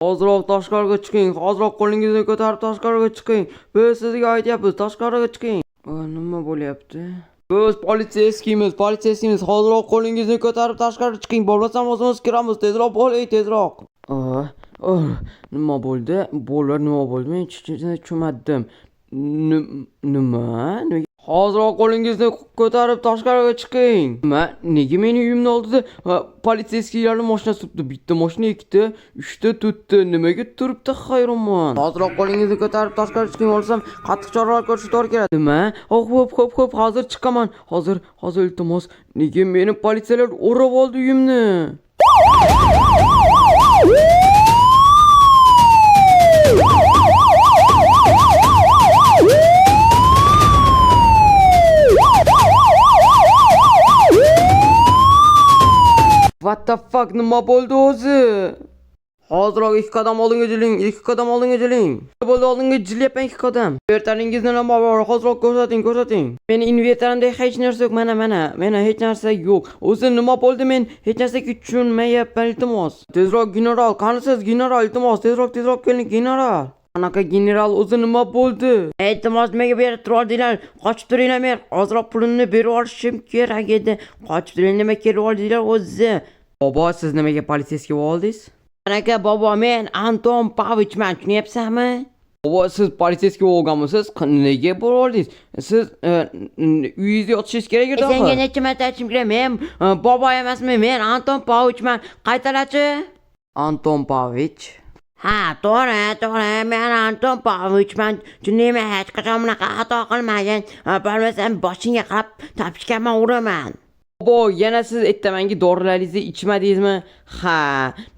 Hoziroq tashqariga chiqing. Hoziroq qo'lingizni ko'tarib tashqariga chiqing. Biz sizga aytyapmiz, tashqariga chiqing. Nima bo'lyapti? Biz politsiyamiz. Hoziroq qo'lingizni ko'tarib tashqariga chiqing. Bo'lmasam o'zimiz kiramiz. Tezroq bo'ling, tezroq. Nima bo'ldi? Nima bo'ldi? Men tushunmadim. Nima? Hoziroq qo'lingizni ko'tarib tashqariga chiqing. Nega meni uyimni oldida politsiyskilarning mashinasi turibdi? Bitta mashina, ikkita, uchta turibdi. Nimaga turibdi hayronman. Hoziroq qo'lingizni ko'tarib tashqariga chiqing, bo'lsam qattiq choralar ko'rishga to'g'ri keladi. Nima? Xo'p, hozir chiqaman. Hozir iltimos. Nega meni politsiyalar o'rab oldi uyimni? What the fuck, nima bo'ldi o'zi? Hoziroq 2 qadam oldinga jiling, 2 qadam oldinga jiling. Bo'ldi, oldinga jilyapman 2 qadam. Invertaringizni nima bor? Hoziroq ko'rsating. Meni invertarimda hech narsa yo'q, mana hech narsa yo'q. O'zi nima bo'ldi? Men hech narsaga tushunmayapman, iltimos. Tezroq general, qanisiz general, iltimos, tezroq keling general. Qanaqa general, o'zi nima bo'ldi? Iltimos, menga berib turinglar, qochib turinglar, men hozir pulni berib olishim kerak edi. Qochib turinglar, nima kelib oldinglar o'zi? Bobo, siz nimaga politsiyaga oldingiz? Qanaqa bobo, men Anton Pavichman, tushunyapsizmi? Bobo, siz politsiyaga olganmisiz? Nega bo'ldingiz? Siz uyingizda yotishingiz kerak edi. Senga necha marta aytishim kerak? Men bobo emasman, men Anton Pavichman. Qaytarachi? Anton Pavich. Ha, to'g'ri, men Anton Pavichman. Tushunaymi? Hech qachon bunaqa xato qilmagan. Bo'lmasam boshingga qarab topishganman, uraman. Bobo, yana siz aytmanki dorilaringizni ichmadingizmi? Ha,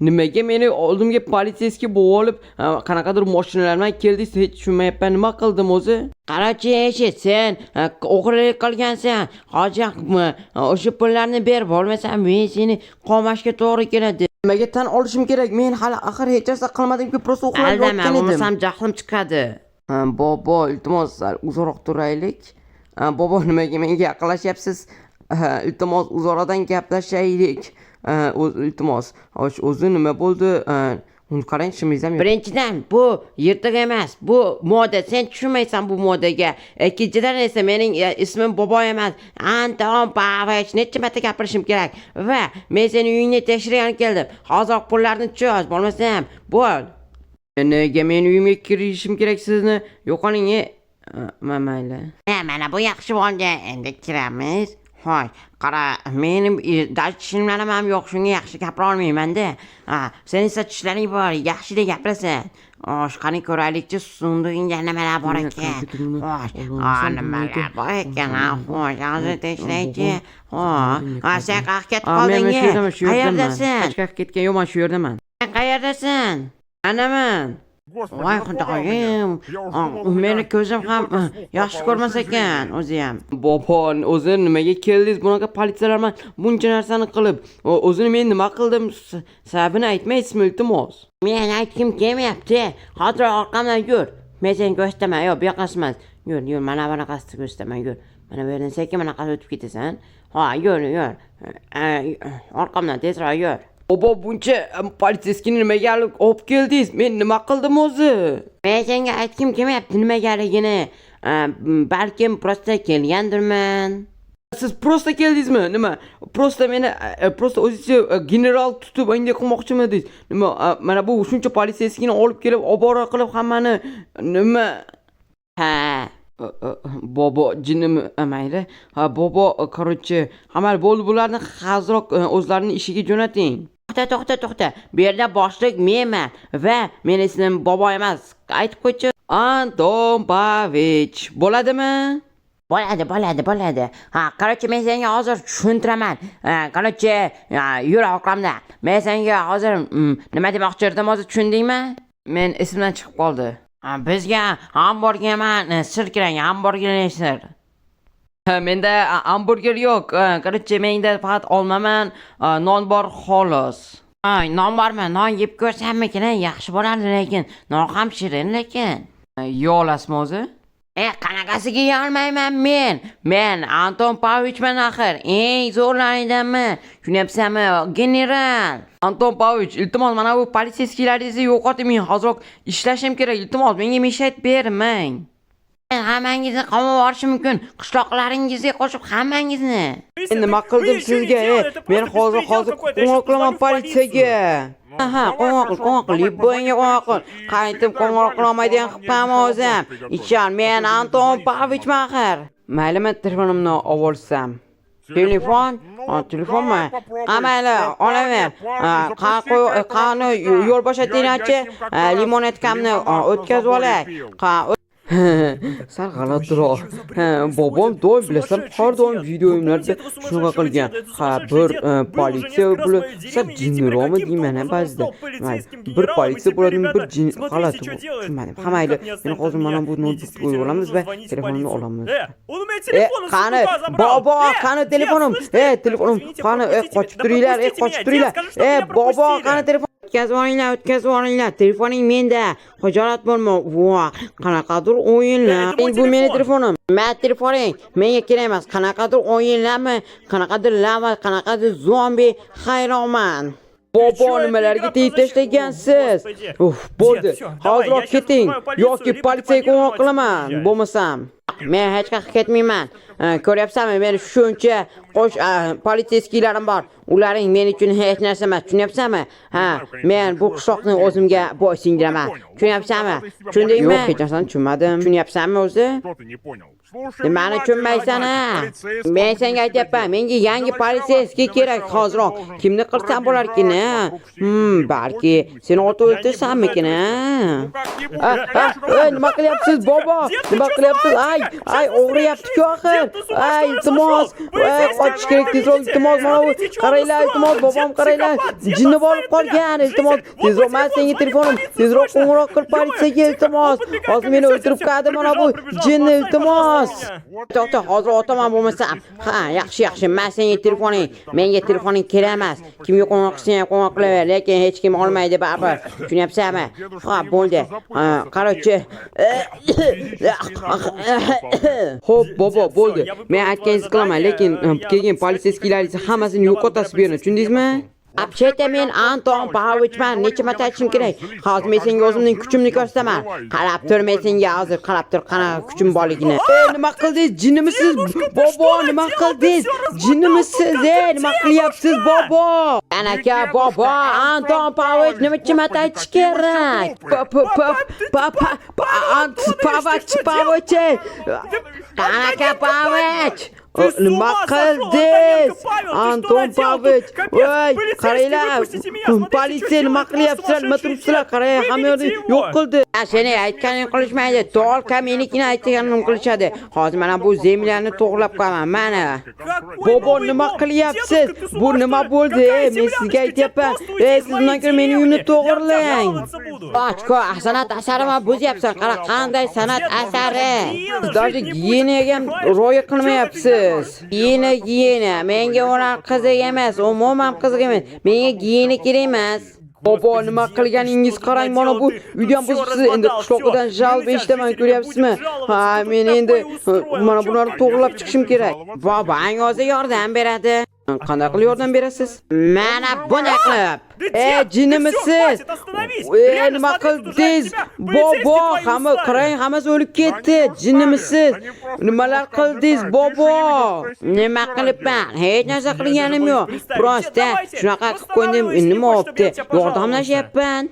nimaga meni oldimga politsiyaga bo'g'olib, qanaqadir mashinalar bilan keldingiz, hech tushunmayapman, nima qildim o'zi? Qarachi, sen o'g'rilik qilgansan. Hojaq, o'sha pullarni ber, bo'lmasam men seni qamashga to'g'ri keladi. Nimaga tan olishim kerak? Men hali axir hech narsa qilmadim-ku, prosta uxlab yotgan edim. Bo'lmasam jahlim chiqadi. Bobo, iltimos, uzoqroq turaylik. Bobo, nimaga menga yaqinlashyapsiz? Iltimos, uzoqdan gaplashaylik. Iltimos, o'zi nima bo'ldi? Uni qarang, shimizam yo'q. Birinchidan, bu yirtiq emas, bu moda. Sen tushunmaysan bu modaga. Ikkinchidan esa mening ismim Bobo emas, Anton Pavich. Necha marta gapirishim kerak? Va men seni uyingni tekshirib keldim. Hozir pullarni cho'z, bo'lmasam bo'l. Nega men uyimga kirishim kerak sizni? Yo'qoling. Mayli. Mana bu yaxshi bo'ldi. Endi kiramiz. Hoy, qara, mening tishimlarim ham yo'q, shunga yaxshi gapira olmayman-da. Sen esa tishlaring bor, yaxshidek gapirasan. Qani ko'raylikchi, sundig'ingda nimalar bor ekan. Nimalar bor ekan. Hozir teshlaychi. Sen qayerga ketib qolding? Qayerdasan? Qayerga ketgan yo'qman, shu yerdaman. Sen qayerdasan? Anaman. Voy xudoyim, meni ko'zim ham yaxshi ko'rmas ekan o'zi ham. Bobo, o'zi nimaga keldingiz bunaqa politsiyalar bilan buncha narsani qilib? O'zini men nima qildim? Sababini aytmaysizmi, iltimos? Men aytgim kelmayapti. Hozir orqamdan yur. Men seni ko'rsataman. Yo'q, bu yoqasimas. Yur, mana bunaqasini ko'rsataman, yur. Mana bu yerdan sekin bunaqasi o'tib ketasan. Yur. Orqamdan tezroq yur. Bobo, buncha politsiyskini nimaga olib keldingiz? Men nima qildim o'zi? Men senga aytgim kelmayapti nimagaligini. Balkim prosta kelgandirman. Siz prosta keldingizmi? Nima? Prosta meni o'zingizni general tutib bunday qilmoqchimidingiz? Nima? Mana bu shuncha politsiyskini olib kelib, obora qilib hammani nima? Bobo, jinim mayli. Bobo, korotchi, amal bo'ldi, bularni hozirroq o'zlarining ishiga jo'nating. To'xta. Bu yerda boshliq menman va men ismim Bobo emas. Aytib qo'ychi. Anton Pavich. Bo'ladimi? Bo'ladi. Qarorchi, men senga hozir tushuntiraman. Qarorchi, yur orqamda. Men senga hozir nima demoqchi edim, hozir tushundingmi? Men esimdan chiqib qoldi. Bizga hamburger emas, sir kerak, hamburger sir. Menda hamburger yo'q. Qarorchi, menda faqat olmaman, non bor xolos. Non bormi? Non yeb ko'rsammikin, yaxshi bo'ladi, lekin non ham shirin lekin. Yo'lasizmi o'zi? Qanaqasiga yeyolmayman men. Men Anton Pavlovichman axir. Eng zo'rlaridanmi? Tushunyapsanmi, general? Anton Pavlovich, iltimos mana bu politsiyskilaringizni yo'qoting, hozir ishlashim kerak. Iltimos menga meshat bermang. Men hammangizni qamab yuborishim mumkin. Qishloqlaringizga qo'shib hammangizni. Men nima qildim sizga? Men hozir qo'ng'iroq qilaman politsiyaga. Aha, qo'ng'iroq Libonga qo'ng'iroq. Qaytib qo'ng'iroq qilolmaydigan qilibman o'zim. Ishon, men Anton Pavlovichman axir. Mayli, men telefonimni olsam. Telefonmi? Mayli, olaver. Qani yo'l boshlatinglarchi, limonatkamni o'tkazib olay. Sal g'alatiroq. Bobom doim bilasan, har doim videoyimlarda shunaqa qilgan. Bir politsiya bo'lib, sal jinniroqmi deyman ba'zida. Bir politsiya bo'ladi, bir jin g'alati. Tushunmadim. Mayli, men hozir mana bu notebookni qo'yib olamiz va telefonimni olamiz. Qani, bobo, qani telefonim? Telefonim, qani, qochib turinglar, qochib turinglar. Bobo, qani telefon? O'tkazib olinglar. Telefoning menda. Xojolat bo'lma. Voh, qanaqadir o'yinlar. Bu meni telefonim. Men telefoning menga kerak emas. Qanaqadir o'yinlarmi? Qanaqadir lava, qanaqadir zombi hayronman. Bobo, nimalarga tegib tashlagansiz? Bo'ldi. Hozir keting yoki politsiyaga qo'ng'iroq qilaman. Bo'lmasam men hech qayerga ketmayman. Ko'ryapsanmi, meni shuncha politsiyskilarim bor. Ularning men uchun hech narsa emas, tushunyapsanmi? Men bu qishloqni o'zimga bo'ysundiraman. Tushunyapsanmi? Tushundingmi? Yo'q, hech narsani tushunmadim. Tushunyapsanmi o'zi? Nimani tushunmaysan? Men senga aytyapman, menga yangi politsiyaski kerak hozirroq. Kimni qilsam bo'larkin? Balki seni otib o'ltirsammikin? Nima qilyapsiz, bobo? Nima qilyapsiz? Ay, o'g'riyapti-ku axir. Iltimos, qochish kerak tezroq, iltimos, mana bu qaranglar, iltimos, bobom qaranglar, jinni bo'lib qolgan, iltimos, tezroq, men senga telefonim, tezroq qo'ng'iroq qil politsiyaga, iltimos, hozir meni o'ldirib qo'yadi mana bu jinni, iltimos. To'xta, hozir otaman bo'lmasam. Yaxshi, men senga telefoning, menga telefoning kerak emas. Kimga qo'ng'iroq qilsang qo'ng'iroq qilaver, lekin hech kim olmaydi baribir. Tushunyapsanmi? Bo'ldi. Qarochi. Xo'p, bobo, bo'ldi. Men aytganingizni qilaman, lekin keyin politsiyskilaringizni hammasini yo'qotasiz bu yerni, tushundingizmi? Apshayta, men Anton Pavlovichman, necha marta aytishim kerak. Hozir men senga o'zimning kuchimni ko'rsataman. Qarab tur, men senga hozir qarab tur, qanaqa kuchim borligini. Nima qildingiz? Jinnimisiz? Bobo, nima qildingiz? Jinnimisiz? Nima qilyapsiz, bobo? Aka, bobo, Anton Pavlovich nima marta aytish kerak? Pavlovich. Qanaqa Pavlovich? Nima qildingiz? Anton Pavlovich. Voy, qaranglar. Politsiya nima qilyapsizlar? Nima turibsizlar? Qarang, hamma yerni yo'q qildi. Seni aytganing qilishmaydi. To'g'ri menikini aytganim qilishadi. Hozir mana bu zemlyani to'g'rilab qo'yaman. Mana. Bobo, nima qilyapsiz? Bu nima bo'ldi? Men sizga aytyapman. Siz undan ko'ra mening uyimni to'g'rilang. Ochko, san'at asarimi bo'zyapsan? Qara, qanday san'at asari? Siz даже giyenaga ham rioya qilmayapsiz. Giyena. Menga ular qiziq emas, umuman qiziq emas. Menga giyena kerak emas. Bobo, nima qilganingiz qarang, mana bu uydan buzibsiz. Endi qishloqdan jalb eshitaman, ko'ryapsizmi? Men endi mana bularni to'g'rilab chiqishim kerak. Bobong o'zi yordam beradi. Qanday qilib yordam berasiz? Mana bunday qilib. Jinnimisiz? Nima qildingiz? Bobo, hamma qarang, hammasi o'lib ketdi. Jinnimisiz? Nimalar qildingiz, bobo? Nima qilibman? Hech narsa qilganim yo'q. Prosta shunaqa qilib qo'ydim, nima bo'pti? Yordamlashyapman.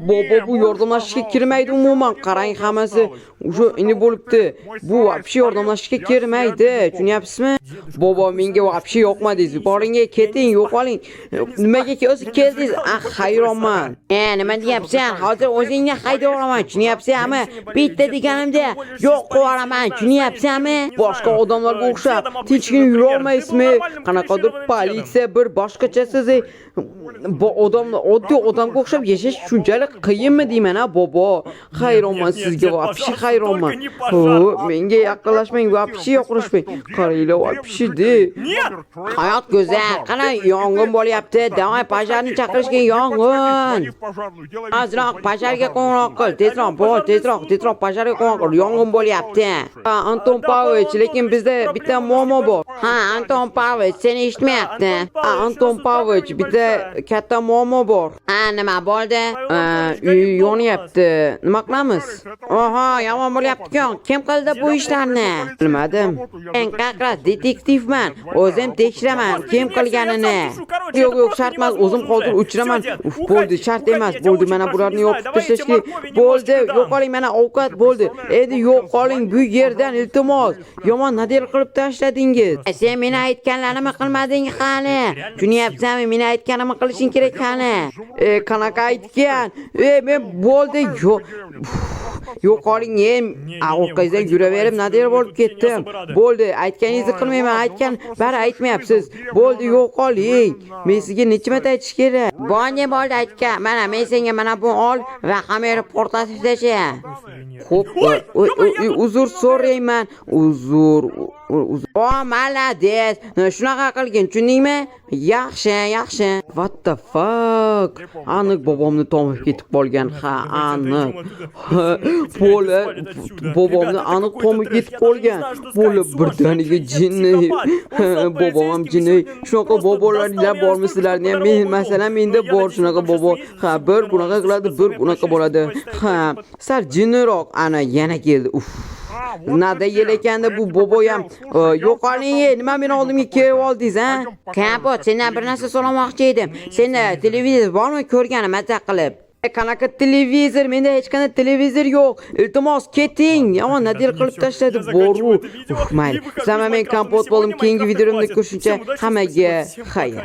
Bobo, bu yordamlashishga kirmaydi umuman. Qarang, hammasi o'sha ini bo'libdi. Bu вообще yordamlashishga kirmaydi. Tushunyapsizmi? Bobo, menga вообще yoqmadingiz. Boringga keting, yo'qoling. Nimaga o'zi keldingiz? Hayronman. Nima deyapsan? Hozir o'zingni haydab olaman. Tushunyapsanmi? Bitta deganimda yo'q qo'yaraman. Tushunyapsanmi? Boshqa odamlarga o'xshab tinchgina yura olmaysizmi? Qanaqadir politsiya bir boshqachasiz. Bu odamlar oddiy odamga o'xshab yashash shunchalik qiyinmi deyman, bobo? Hayronman sizga, вообще hayronman. Menga yaqinlashmang, вообще yoqirishmang. Qaranglar, вообще de. Hayot go'zal. Qana yong'in bo'lyapti. Davay pajarni chaqirishgan yong'in. Azroq pajarga qo'ng'iroq qil. Tezroq pajarga qo'ng'iroq qil. Yong'in bo'lyapti. Anton Pavlovich, lekin bizda bitta muammo bor. Ha, Anton Pavlovich, seni eshitmayapti. Anton Pavlovich, bitta katta muammo bor. Ha, nima bo'ldi? Uy yonyapti. Nima qilamiz? Oho, yomon bo'lyapti-ku. Kim qildi bu ishlarni? Bilmadim. Men qaqras detektivman. O'zim tekshiraman kim qilganini. Yo'q, shart emas. O'zim hozir o'chiraman. Bo'ldi, shart emas. Bo'ldi, mana bularni yoqib tashlash kerak. Bo'ldi, yo'qoling, mana ovqat bo'ldi. Endi yo'qoling bu yerdan, iltimos. Yomon nadel qilib tashladingiz. Sen meni aytganlarimni qilmading qani? Tushunyapsanmi? Meni aytganimni qilishing kerak qani? Qanaqa aytgan? Men bo'ldi, yo'qoling, orqangizdan yuraverib nadel bo'lib ketdim. Bo'ldi, aytganingizni qilmayman. Aytgan bari aytmayapsiz. Bo'ldi, yo'qoling. Men sizga necha marta aytish kerak? Bo'ldi aytgan. Mana men senga mana bu ol va kamera portlatib tasha. Xo'p, uzr so'rayman. Uzr. O, malades. Shunaqa qilgin, tushundingmi? Yaxshi. What the fuck? Aniq bobomni tomib ketib qolgan. Ha, aniq. Bo'la bobomni aniq tomib ketib qolgan. Bo'la birdaniga jinni. Bobom ham jinni. Shunaqa bobolaringlar bormi sizlarning ham? Men masalan menda bor shunaqa bobo. Ha, bir bunaqa qiladi, bir bunaqa bo'ladi. Ha, sal jinniroq. Ana yana keldi. Uf. Nada yel ekanda bu bobo ham. Yo'qoling, nima meni oldimga kelib oldingiz, ha? Kapot, sendan bir narsa so'ramoqchi edim. Senda televizor bormi ko'rganim mazza qilib? Qanaqa televizor? Menda hech qanday televizor yo'q. Iltimos keting. Yomon nadel qilib tashladi. Boru. Mayli. Sizlar men kompot bo'ldim. Keyingi videomda ko'rishuncha hammaga xayr.